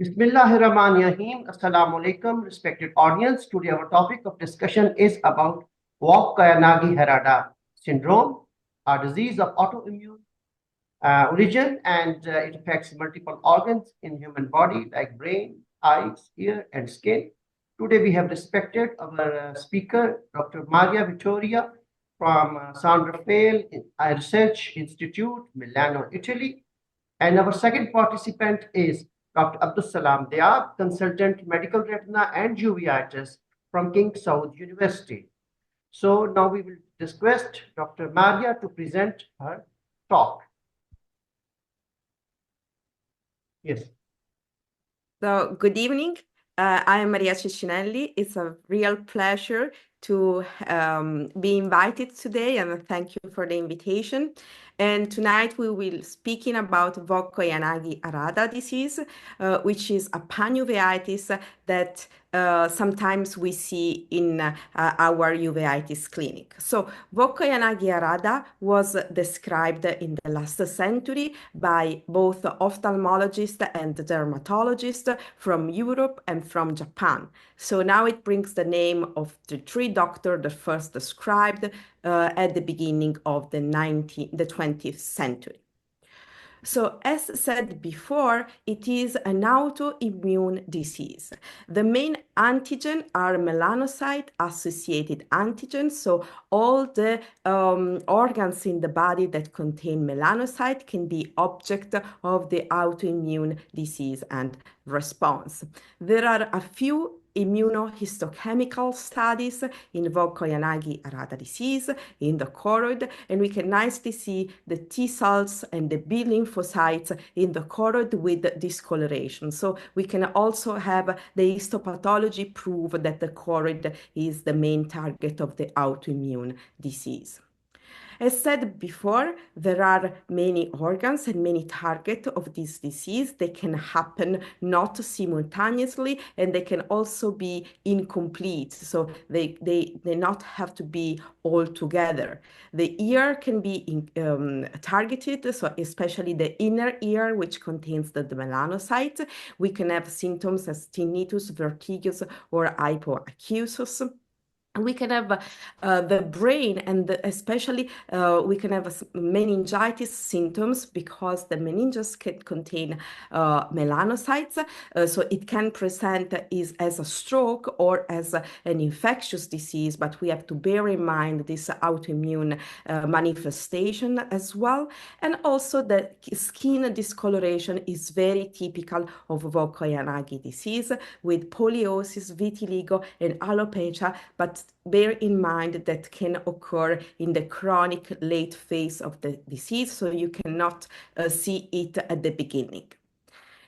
Bismillahirrahmanirrahim. Assalamu alaikum, respected audience. Today, our topic of discussion is about Vogt Koyanagi Harada syndrome, a disease of autoimmune origin, and it affects multiple organs in human body like brain, eyes, ear, and skin. Today, we have respected our speaker, Dr. Maria Vittoria from San Rafael Research Institute, Milano, Italy. And our second participant is Dr. Abdul Salam Diab, consultant medical retina and uveitis from King Saud University. So now we will request Dr. Maria to present her talk. Yes. So, good evening. I am Maria Ciccinelli. It's a real pleasure to be invited today, and thank you for the invitation. And tonight we will speaking about Vogt Koyanagi Harada disease, which is a panuveitis that sometimes we see in our uveitis clinic. So Vogt Koyanagi Harada was described in the last century by both ophthalmologists and dermatologists from Europe and from Japan. So now it brings the name of the three doctors that first described at the beginning of the 20th century. So, as said before, it is an autoimmune disease. The main antigen are melanocyte-associated antigens, so all the organs in the body that contain melanocyte can be object of the autoimmune disease and response. There are a few immunohistochemical studies in Vogt Koyanagi Harada disease in the choroid, and we can nicely see the T cells and the B lymphocytes in the choroid with discoloration. So we can also have the histopathology prove that the choroid is the main target of the autoimmune disease. As said before, there are many organs and many targets of this disease. They can happen not simultaneously, and they can also be incomplete. So they not have to be all together. The ear can be targeted, so especially the inner ear, which contains the melanocyte. We can have symptoms as tinnitus, vertigo, or hypoacusis. We can have the brain, and especially we can have meningitis symptoms because the meninges can contain melanocytes. So it can present as a stroke or as an infectious disease, but we have to bear in mind this autoimmune manifestation as well. And also the skin discoloration is very typical of Vogt Koyanagi disease with poliosis, vitiligo, and alopecia, but bear in mind that can occur in the chronic late phase of the disease, so you cannot see it at the beginning.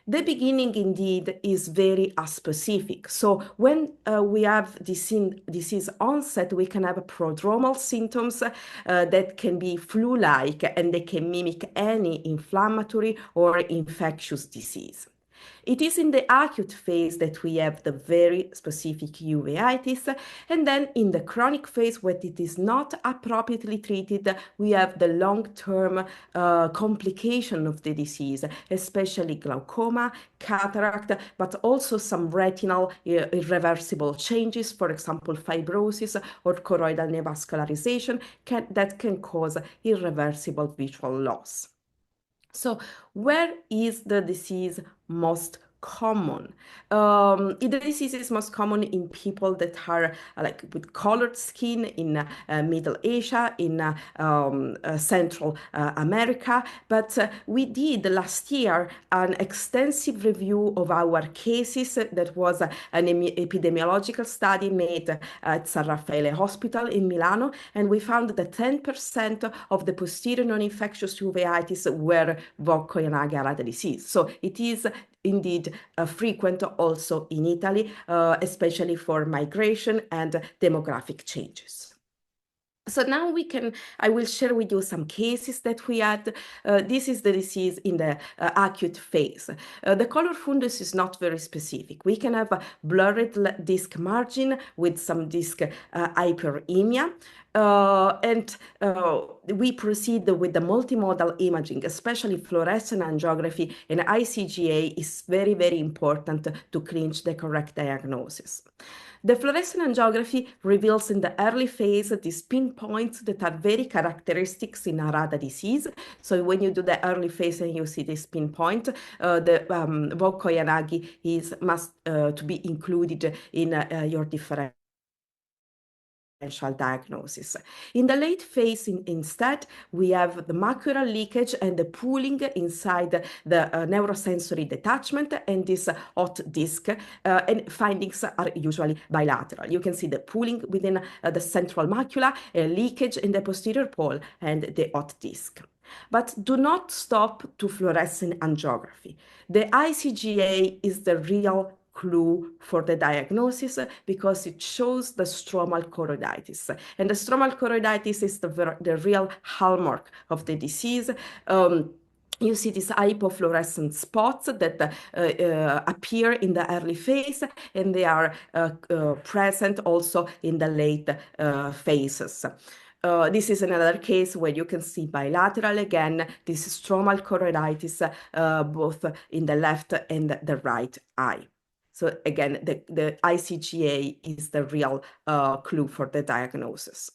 The beginning indeed is very specific. So when we have disease onset, we can have prodromal symptoms that can be flu-like, and they can mimic any inflammatory or infectious disease. It is in the acute phase that we have the very specific uveitis, and then in the chronic phase, when it is not appropriately treated, we have the long-term complication of the disease, especially glaucoma, cataract, but also some retinal irreversible changes, for example, fibrosis or choroidal neovascularization that can cause irreversible visual loss. So where is the disease most common? The disease is most common in people that are like with colored skin in Middle Asia, in Central America. But we did last year an extensive review of our cases. That was an epidemiological study made at San Raffaele Hospital in Milano, and we found that 10% of the posterior non-infectious uveitis were Vogt Koyanagi Harada disease. So it is indeed frequent also in Italy, especially for migration and demographic changes. So now I will share with you some cases that we had. This is the disease in the acute phase. The color fundus is not very specific. We can have a blurred disc margin with some disc hyperemia. We proceed with the multimodal imaging, especially fluorescent angiography and ICGA is very, very important to clinch the correct diagnosis. The fluorescent angiography reveals in the early phase these pinpoints that are very characteristic in Harada disease. So when you do the early phase and you see this pinpoint, the Vogt Koyanagi must to be included in your differential diagnosis. In the late phase, instead, we have the macular leakage and the pooling inside the neurosensory detachment and this hot disc, and findings are usually bilateral. You can see the pooling within the central macula, a leakage in the posterior pole, and the hot disc. But do not stop to fluorescent angiography. The ICGA is the real clue for the diagnosis because it shows the stromal choroiditis. And the stromal choroiditis is the real hallmark of the disease. You see these hypofluorescent spots that appear in the early phase, and they are present also in the late phases. This is another case where you can see bilateral again, this stromal choroiditis both in the left and the right eye. So again, the ICGA is the real clue for the diagnosis.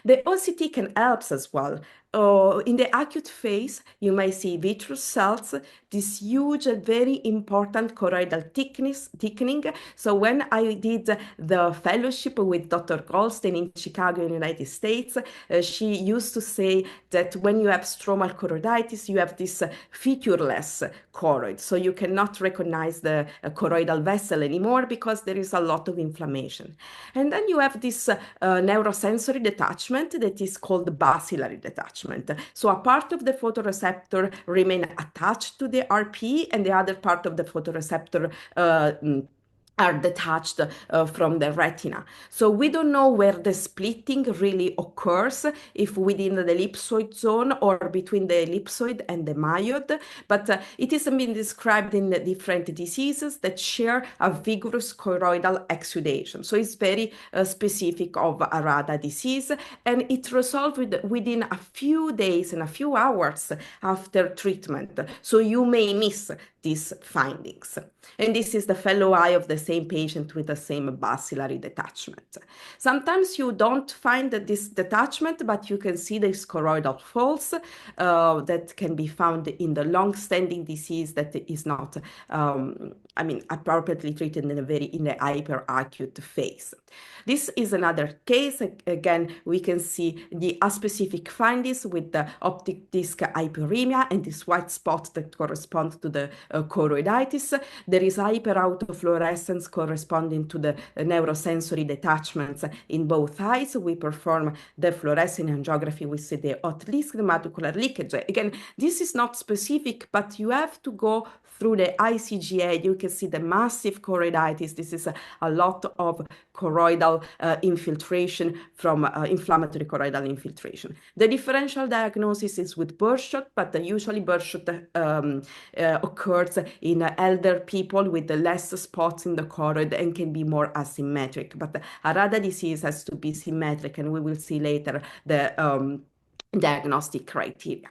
The OCT can help as well. In the acute phase, you may see vitreous cells, this huge and very important choroidal thickening. So when I did the fellowship with Dr. Goldstein in Chicago, United States, she used to say that when you have stromal choroiditis, you have this featureless choroid. So you cannot recognize the choroidal vessel anymore because there is a lot of inflammation. And then you have this neurosensory detachment that is called bacillary detachment. So a part of the photoreceptor remain attached to the RP and the other part of the photoreceptor are detached from the retina. So we don't know where the splitting really occurs, if within the ellipsoid zone or between the ellipsoid and the myoid, but it is been described in the different diseases that share a vigorous choroidal exudation. So it's very specific of Harada disease, and it resolved within a few days and a few hours after treatment. So you may miss these findings. And this is the fellow eye of the same patient with the same bacillary detachment. Sometimes you don't find this detachment, but you can see these choroidal folds that can be found in the long-standing disease that is not, appropriately treated in a hyperacute phase. This is another case. Again, we can see the aspecific findings with the optic disc hyperemia and this white spot that corresponds to the choroiditis. There is hyperautofluorescence corresponding to the neurosensory detachments in both eyes. We perform the fluorescent angiography. We see the hot disc, the macular leakage. Again, this is not specific, but you have to go through the ICGA. You can see the massive choroiditis. This is a lot of choroidal infiltration from inflammatory choroidal infiltration. The differential diagnosis is with birdshot, but usually birdshot occurs in elder people with less spots in the choroid and can be more asymmetric. But Harada disease has to be symmetric, and we will see later the diagnostic criteria.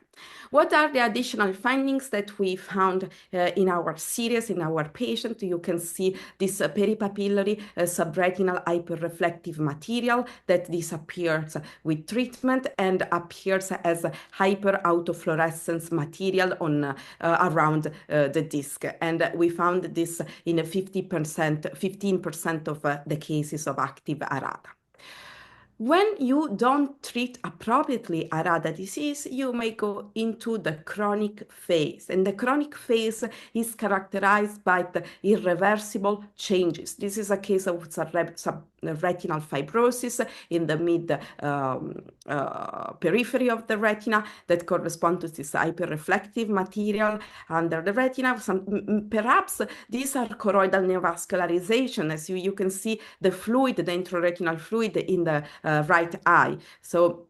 What are the additional findings that we found in our series, in our patient? You can see this peripapillary subretinal hyperreflective material that disappears with treatment and appears as hyperautofluorescence material on around the disc. And we found this in 15% of the cases of active Harada. When you don't treat appropriately Harada disease, you may go into the chronic phase. And the chronic phase is characterized by the irreversible changes. This is a case of subretinal fibrosis in the mid periphery of the retina that correspond to this hyperreflective material under the retina. Perhaps these are choroidal neovascularization, as you can see the fluid, the intraretinal fluid in the right eye. So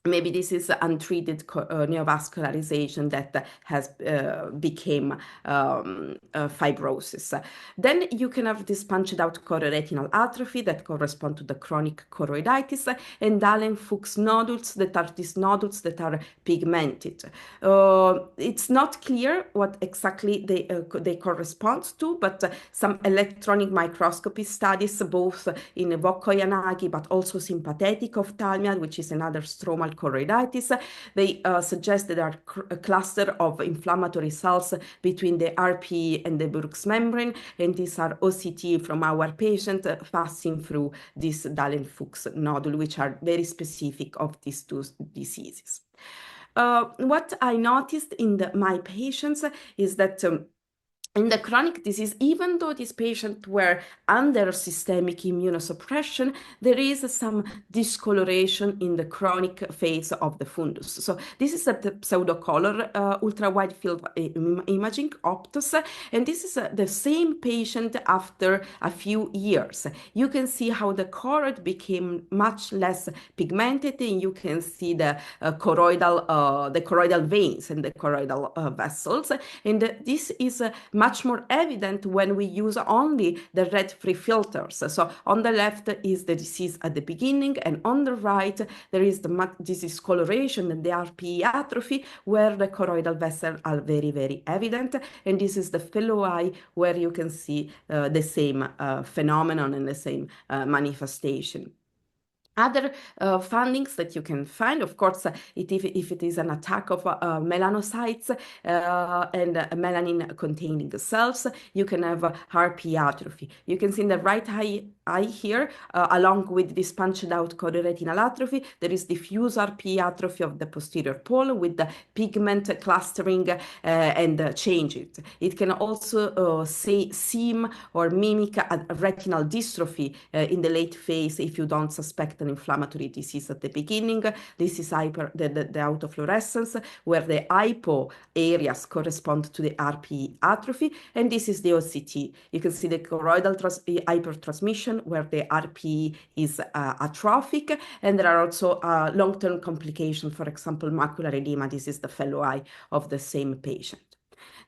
maybe this is untreated neovascularization that has became fibrosis. Then you can have this punched out chororetinal atrophy that correspond to the chronic choroiditis, and Allen-Fuchs nodules that are these nodules that are pigmented. It's not clear what exactly they correspond to, but some electronic microscopy studies, both in Vogt Koyanagi but also sympathetic ophthalmia, which is another stromal choroiditis, they suggest that there are a cluster of inflammatory cells between the RPE and the Bruch's membrane, and these are OCT from our patient passing through this Allen-Fuchs nodule, which are very specific of these two diseases. What I noticed in my patients is that in the chronic disease, even though these patients were under systemic immunosuppression, there is some discoloration in the chronic phase of the fundus. So this is a pseudocolor ultra-wide field imaging, OPTUS, and this is the same patient after a few years. You can see how the choroid became much less pigmented, and you can see the choroidal veins and the choroidal vessels, and this is much more evident when we use only the red-free filters. So on the left is the disease at the beginning, and on the right there is the discoloration and the RPE atrophy, where the choroidal vessels are very, very evident. And this is the fellow eye, where you can see the same phenomenon and the same manifestation. Other findings that you can find, of course, if it is an attack of melanocytes and melanin-containing cells, you can have RPE atrophy. You can see in the right eye here, along with this punched-out chororetinal atrophy, there is diffuse RPE atrophy of the posterior pole with the pigment clustering and changes. It can also seem or mimic a retinal dystrophy in the late phase if you don't suspect an inflammatory disease at the beginning. This is the autofluorescence, where the hypo areas correspond to the RPE atrophy, and this is the OCT. You can see the choroidal hypertransmission, where the RPE is atrophic, and there are also long-term complications, for example, macular edema. This is the fellow eye of the same patient.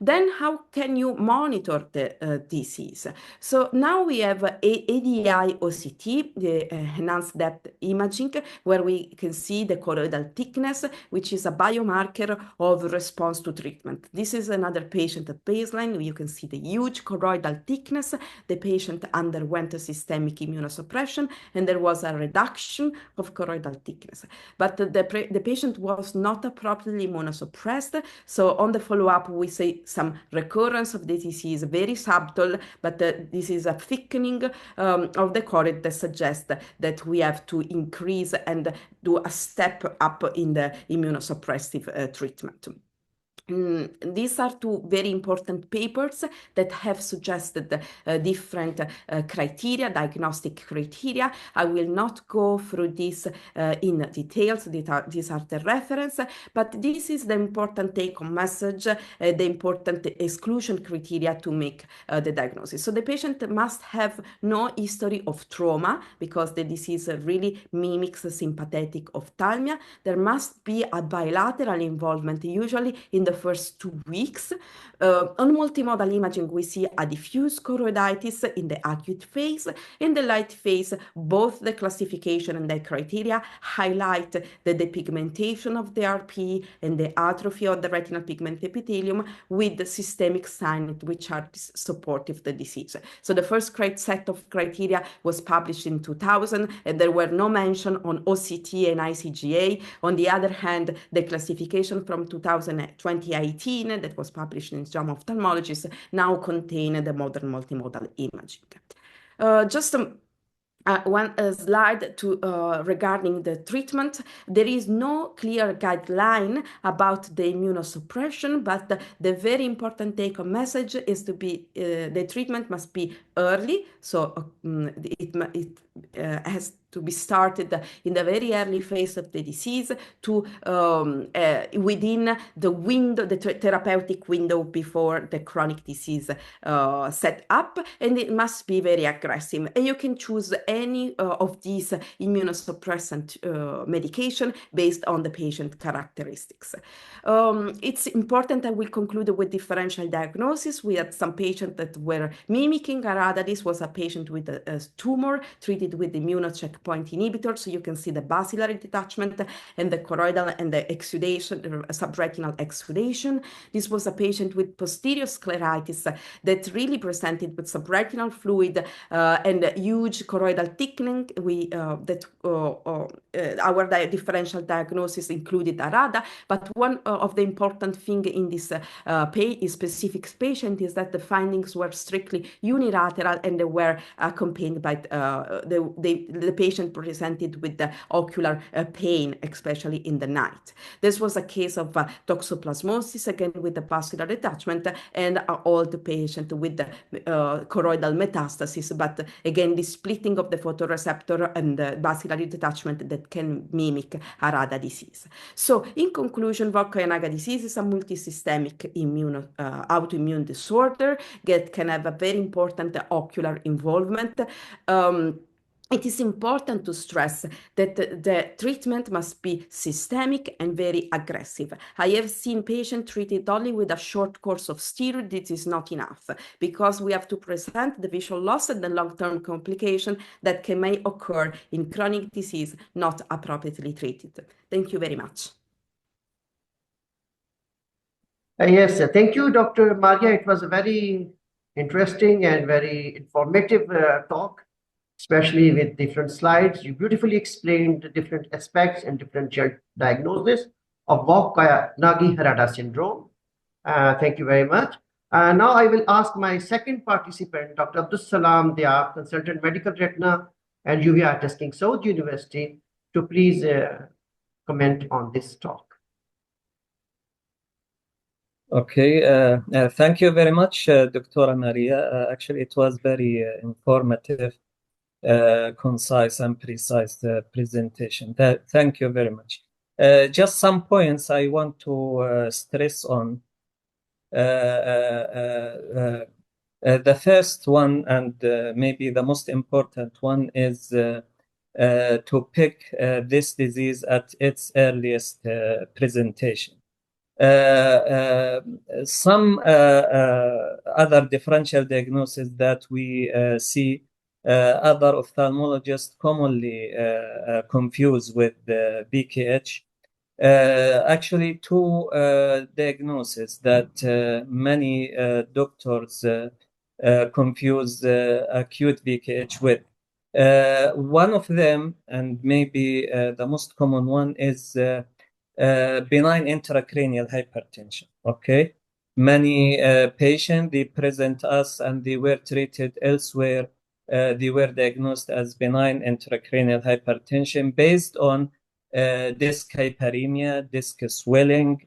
Then how can you monitor the disease? So now we have ADI OCT, the enhanced depth imaging, where we can see the choroidal thickness, which is a biomarker of response to treatment. This is another patient at baseline. You can see the huge choroidal thickness. The patient underwent a systemic immunosuppression, and there was a reduction of choroidal thickness. But the patient was not appropriately immunosuppressed. So on the follow-up, we see some recurrence of the disease, very subtle, but this is a thickening of the choroid that suggests that we have to increase and do a step up in the immunosuppressive treatment. These are two very important papers that have suggested different criteria, diagnostic criteria. I will not go through this in details. These are the reference, but this is the important take-home message, the important exclusion criteria to make the diagnosis. So the patient must have no history of trauma, because the disease really mimics sympathetic ophthalmia. There must be a bilateral involvement, usually in the first 2 weeks. On multimodal imaging, we see a diffuse choroiditis in the acute phase. In the light phase, both the classification and the criteria highlight the depigmentation of the RPE and the atrophy of the retinal pigment epithelium with the systemic signs which are supportive of the disease. So the first set of criteria was published in 2000, and there were no mention on OCT and ICGA. On the other hand, the classification from 2018 that was published in JAMA Ophthalmologist now contain the modern multimodal imaging. Just one slide regarding the treatment. There is no clear guideline about the immunosuppression, but the very important take-home message is to be the treatment must be early, so it has to be started in the very early phase of the disease to within the window, the therapeutic window before the chronic disease set up, and it must be very aggressive. And you can choose any of these immunosuppressant medication based on the patient characteristics. It's important that we conclude with differential diagnosis. We had some patients that were mimicking Harada. This was a patient with a tumor treated with immunocheckpoint inhibitor. So you can see the basilar detachment and the choroidal and the exudation, subretinal exudation. This was a patient with posterior scleritis that really presented with subretinal fluid and huge choroidal thickening. Our differential diagnosis included Harada, but one of the important thing in this specific patient is that the findings were strictly unilateral and they were accompanied by the patient presented with the ocular pain, especially in the night. This was a case of toxoplasmosis, again with the basilar detachment, and all the patient with the choroidal metastasis, but again the splitting of the photoreceptor and the basilar detachment that can mimic Harada disease. So in conclusion, Vogt-Koyanagi disease is a multisystemic autoimmune disorder that can have a very important ocular involvement. It is important to stress that the treatment must be systemic and very aggressive. I have seen patients treated only with a short course of steroid. This is not enough because we have to present the visual loss and the long-term complication that may occur in chronic disease not appropriately treated. Thank you very much. Yes, thank you, Dr. Maria. It was a very interesting and very informative talk, especially with different slides. You beautifully explained the different aspects and differential diagnosis of Vogt-Koyanagi Harada syndrome. Thank you very much. Now I will ask my second participant, Dr. Abdul Salam Diab, Consultant Medical Retina and UVR Testing, South University, to please comment on this talk. Okay, thank you very much, Dr. Maria. Actually, it was very informative, concise, and precise presentation. Thank you very much. Just some points I want to stress on. The first one, and maybe the most important one, is to pick this disease at its earliest presentation. Some other differential diagnosis that we see other ophthalmologists commonly confuse with BKH. Actually, two diagnoses that many doctors confuse acute BKH with. One of them, and maybe the most common one, is benign intracranial hypertension. Okay, many patients, they present us and they were treated elsewhere. They were diagnosed as benign intracranial hypertension based on disc hyperemia, disc swelling,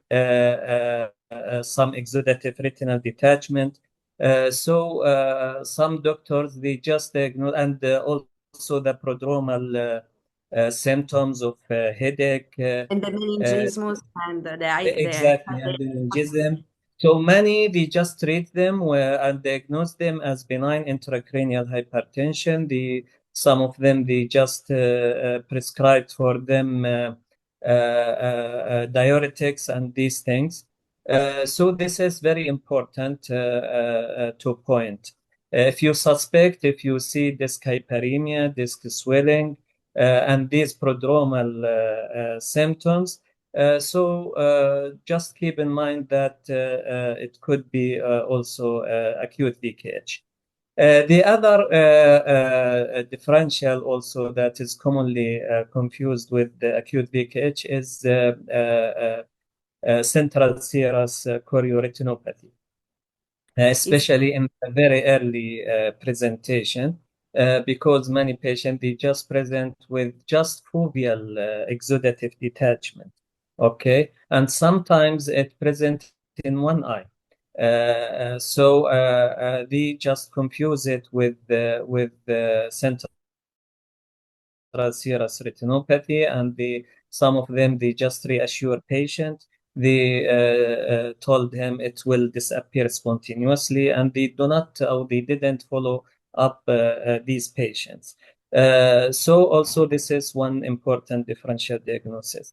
some exudative retinal detachment. So some doctors, they just diagnose, and also the prodromal symptoms of headache. And the meningismus and Exactly, and the meningism. So many, they just treat them and diagnose them as benign intracranial hypertension. Some of them, they just prescribed for them diuretics and these things. So this is very important to point. If you suspect, if you see disc hyperemia, disc swelling, and these prodromal symptoms, so just keep in mind that it could be also acute BKH. The other differential also that is commonly confused with the acute BKH is central serous chorioretinopathy, especially in a very early presentation. Because many patients, they just present with just foveal exudative detachment, okay? And sometimes it presents in one eye. So they just confuse it with central serous retinopathy, and some of them they just reassure patient. They told him it will disappear spontaneously, and they do not or they didn't follow up these patients. So also this is one important differential diagnosis.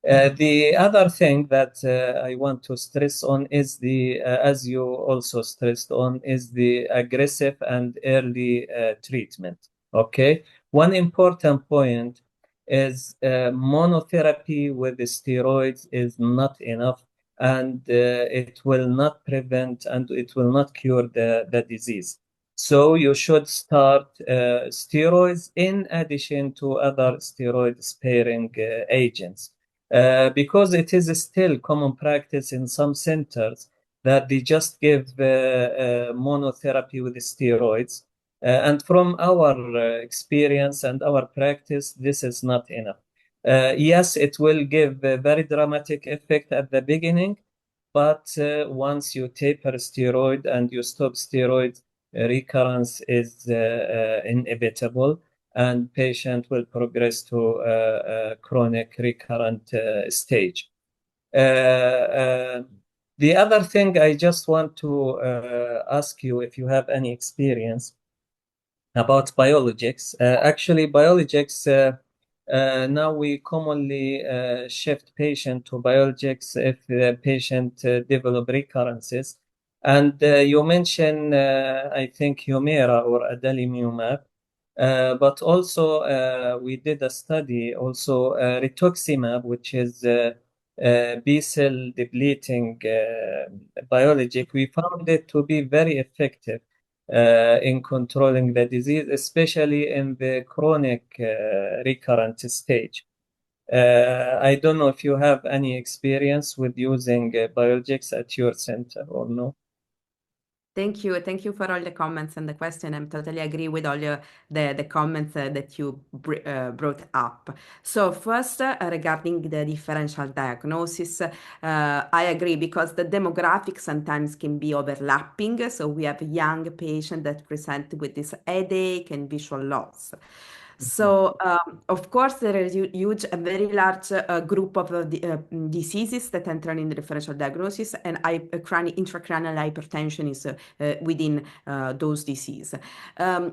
The other thing that I want to stress on is as you also stressed on, is the aggressive and early treatment. Okay, one important point is monotherapy with the steroids is not enough, and it will not prevent and it will not cure the disease. So you should start steroids in addition to other steroid-sparing agents. Because it is still common practice in some centers that they just give monotherapy with steroids. And from our experience and our practice, this is not enough. Yes, it will give a very dramatic effect at the beginning, but once you taper steroid and you stop steroid, recurrence is inevitable, and patient will progress to chronic recurrent stage. The other thing I just want to ask you if you have any experience about biologics. Actually, biologics, now we commonly shift patient to biologics if the patient develop recurrences. And you mentioned, I think, Humira or adalimumab. But also we did a study also rituximab, which is B-cell depleting biologic. We found it to be very effective in controlling the disease, especially in the chronic recurrent stage. I don't know if you have any experience with using biologics at your center or no. Thank you. Thank you for all the comments and the question. I totally agree with all the comments that you brought up. So first, regarding the differential diagnosis, I agree because the demographics sometimes can be overlapping. So we have young patients that present with this headache and visual loss. So, of course, there is a very large group of diseases that enter in the differential diagnosis, and intracranial hypertension is within those diseases.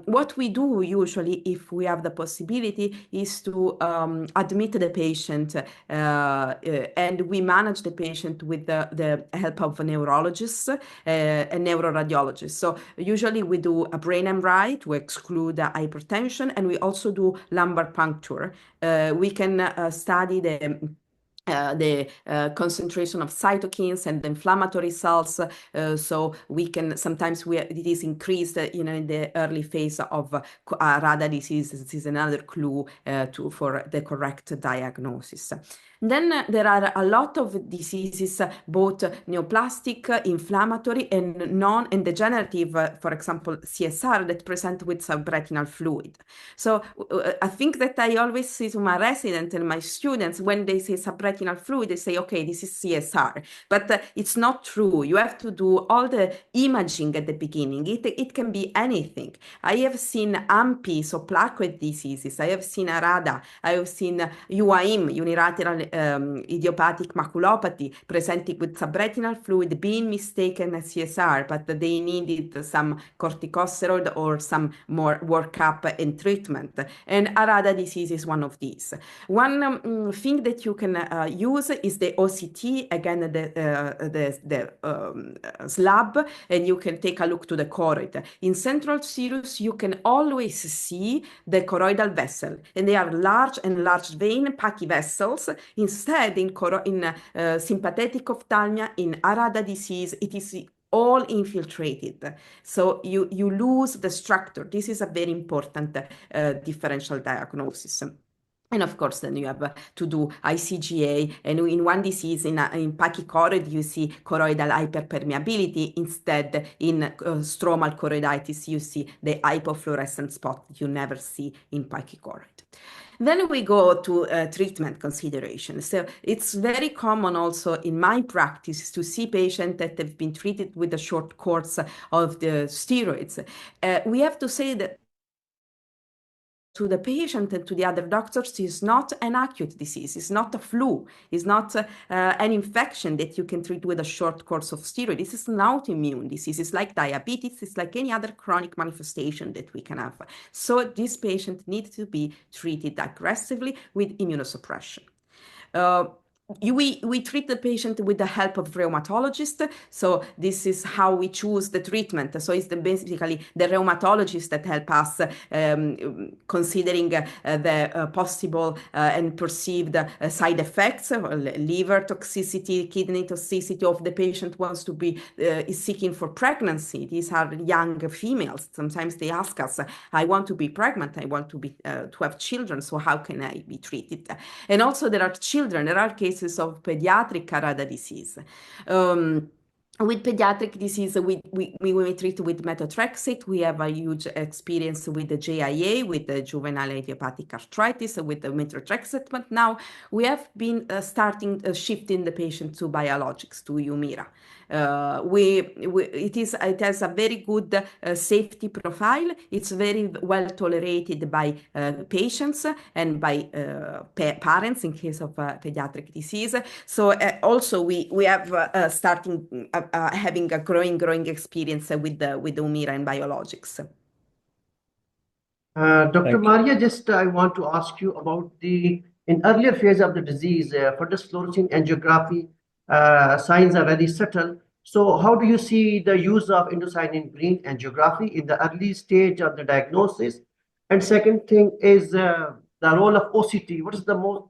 What we do usually, if we have the possibility, is to admit the patient, and we manage the patient with the help of a neurologist and neuroradiologist. So usually we do a brain MRI to exclude hypertension, and we also do lumbar puncture. We can study the concentration of cytokines and inflammatory cells. So we can sometimes it is increased, in the early phase of Harada disease. This is another clue for the correct diagnosis. Then there are a lot of diseases, both neoplastic, inflammatory, and non-degenerative, for example, CSR, that present with subretinal fluid. So I think that I always say to my residents and my students, when they say subretinal fluid, they say, okay, this is CSR. But it's not true. You have to do all the imaging at the beginning. It can be anything. I have seen AMPI, so plaquette diseases. I have seen Harada. I have seen UAIM, unilateral idiopathic maculopathy, presenting with subretinal fluid, being mistaken as CSR, but they needed some corticosteroid or some more workup and treatment. And Harada disease is one of these. One thing that you can use is the OCT, again, the slab, and you can take a look to the choroid. In central serous, you can always see the choroidal vessel, and they are large and large vein pachyvessels. Instead, in sympathetic ophthalmia, in Harada disease, it is all infiltrated. So you lose the structure. This is a very important differential diagnosis. And of course, then you have to do ICGA, and in one disease, in pachychoroid, you see choroidal hyperpermeability. Instead, in stromal choroiditis, you see the hypofluorescent spot that you never see in pachychoroid. Then we go to treatment considerations. So it's very common also in my practice to see patients that have been treated with a short course of the steroids. We have to say that to the patient and to the other doctors is not an acute disease, it's not a flu, it's not an infection that you can treat with a short course of steroid. This is an autoimmune disease. It's like diabetes, it's like any other chronic manifestation that we can have. So this patient needs to be treated aggressively with immunosuppression. We treat the patient with the help of rheumatologist. So this is how we choose the treatment. So it's basically the rheumatologist that help us considering the possible and perceived side effects, liver toxicity, kidney toxicity of the patient wants to be is seeking for pregnancy. These are young females. Sometimes they ask us, I want to be pregnant, I want to be to have children, so how can I be treated? And also there are children, there are cases of pediatric Harada disease. With pediatric disease, we treat with methotrexate. We have a huge experience with the JIA, with the juvenile idiopathic arthritis, with the methotrexate. But now we have been shifting the patient to biologics, to Humira. It has a very good safety profile. It's very well tolerated by patients and by parents in case of pediatric disease. So also we have having a growing experience with Humira and biologics. Dr. Maria, just I want to ask you about in earlier phase of the disease, fundus fluorescein angiography signs are very subtle. So how do you see the use of indocyanine green angiography in the early stage of the diagnosis? And second thing is the role of OCT. What is the most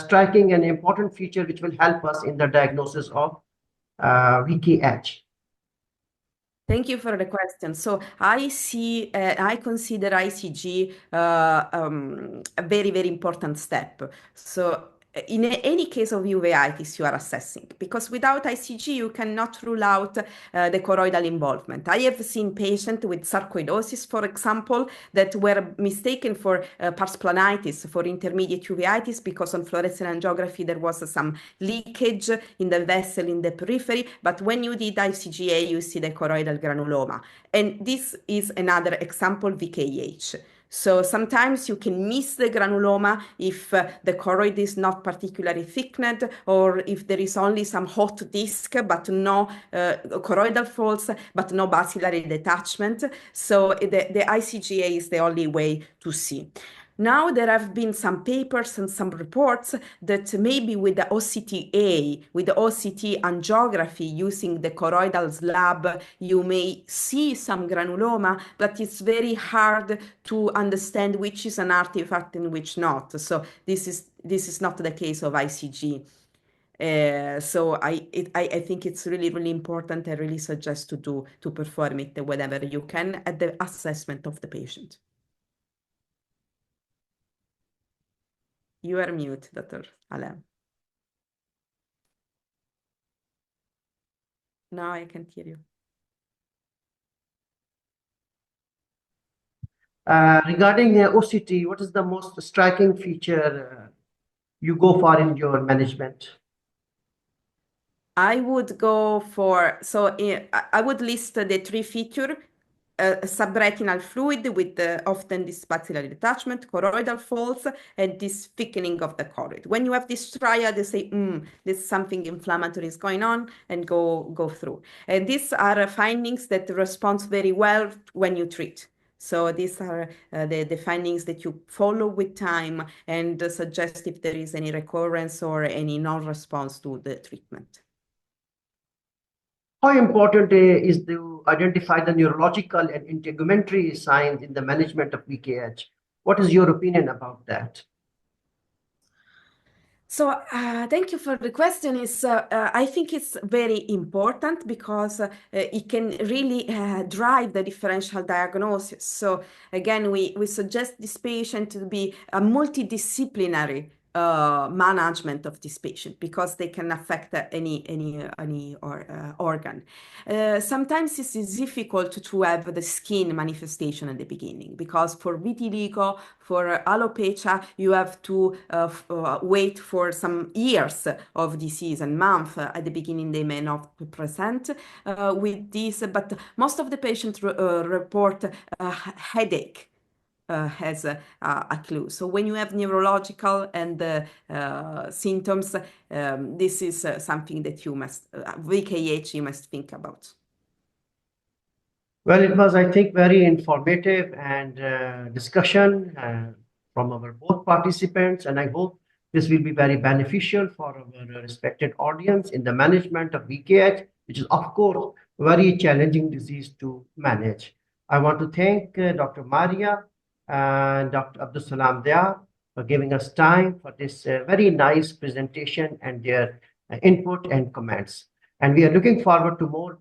striking and important feature which will help us in the diagnosis of VKH? Thank you for the question. So I consider ICG a very important step. So in any case of uveitis, you are assessing, because without ICG, you cannot rule out the choroidal involvement. I have seen patients with sarcoidosis, for example, that were mistaken for pars planitis, for intermediate uveitis, because on fluorescent angiography, there was some leakage in the vessel in the periphery. But when you did ICGA, you see the choroidal granuloma. And this is another example, VKH. So sometimes you can miss the granuloma if the choroid is not particularly thickened, or if there is only some hot disc, but no choroidal folds, but no bacillary detachment. So the ICGA is the only way to see. Now there have been some papers and some reports that maybe with the OCTA, with the OCT angiography using the choroidal slab, you may see some granuloma, but it's very hard to understand which is an artifact and which not. So this is not the case of ICG. So I think it's really important. I really suggest to perform it whenever you can at the assessment of the patient. You are mute, Dr. Alain. No, I can't hear you. Regarding OCT, what is the most striking feature you go for in your management? I would go for, I would list the three features. Subretinal fluid with often this bacillary detachment, choroidal folds, and this thickening of the choroid. When you have this triad, they say, there's something inflammatory is going on, and go through. And these are findings that respond very well when you treat. So these are the findings that you follow with time and suggest if there is any recurrence or any non-response to the treatment. How important is to identify the neurological and integumentary signs in the management of VKH? What is your opinion about that? So thank you for the question. I think it's very important because it can really drive the differential diagnosis. So again, we suggest this patient to be a multidisciplinary management of this patient, because they can affect any organ. Sometimes it is difficult to have the skin manifestation at the beginning, because for vitiligo, for alopecia, you have to wait for some years of disease and months. At the beginning, they may not present with this, but most of the patients report headache, has a clue. So when you have neurological and symptoms, this is something that you must, VKH, you must think about. Well, it was, I think, very informative and discussion from our both participants, and I hope this will be very beneficial for our respected audience in the management of VKH, which is, of course, very challenging disease to manage. I want to thank Dr. Maria and Dr. Abdul Salam Dia for giving us time for this very nice presentation and their input and comments. And we are looking forward to more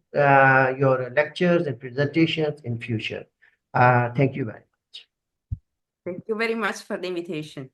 your lectures and presentations in future. Thank you very much. Thank you very much for the invitation.